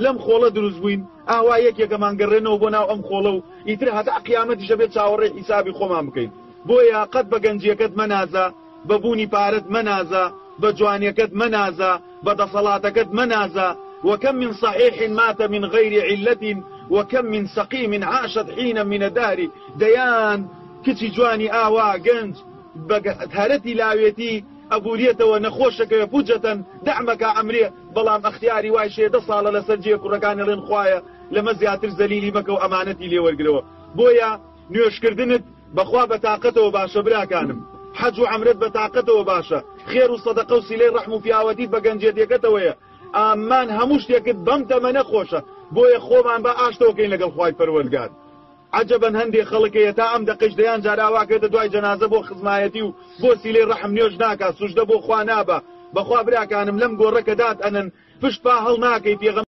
لەم خۆڵە دروست بووین ئاوا یەکێکەمان گەڕێنەوە بۆ ناو ئەم خۆڵە و ئیتر هەتا قیامەتیشە بێت چاوەڕێ حیسابی خۆمان بکەین بۆیە قەت بە گەنجیەکەت مەنازە بە بوونی پارەت مەنازە بە جوانیەکەت مەنازە بە دەسەڵاتەکەت مەنازە وكم من صحيح مات من غير علة وكم من سقيم عاشت حينا من الدهر ديان كتي جواني آوا گەنج هەرەتی لاوێتی ئەبووریێتەوە نەخۆشەکە بوجەتەن دەعمەکە ئەمرێ بەڵام ئەختیاری وای شێ 10 ساڵە لەسەر جێ کوڕەکانی ڕێن خوایە لەمە زیاتر زەلیلی مەکە و ئەمانەتی لێوەرگرەوە بۆیە نوێشکردنت بەخوا بە تاقەتەوە باشە براکانم حەج و عەمرەت بە تاقەتەوە باشە خێر و سەدەقە و سیلەی ڕەحم و پیاوەتیت بە گەنجێتیەکەتەوەیە ئامان هەموو شتێکت بەم تەمەنە خۆشە بۆیە خۆمان بە ئاشتەوەکەین لەگەڵ خوای پەروەردگار عجبن هەندێک خەڵکەیە تا ئەم دەقەش دەیان جاراواکەێتە دوای جەنازە بۆ خزمایەتی و بۆ سیلەی ڕەحم نوێژ ناکات سوژدە بۆ خوا نابە بەخوا براکانم لەم گۆڕەکە دات ئەنن پشت پا هەڵ ناکەی پێغەمبەر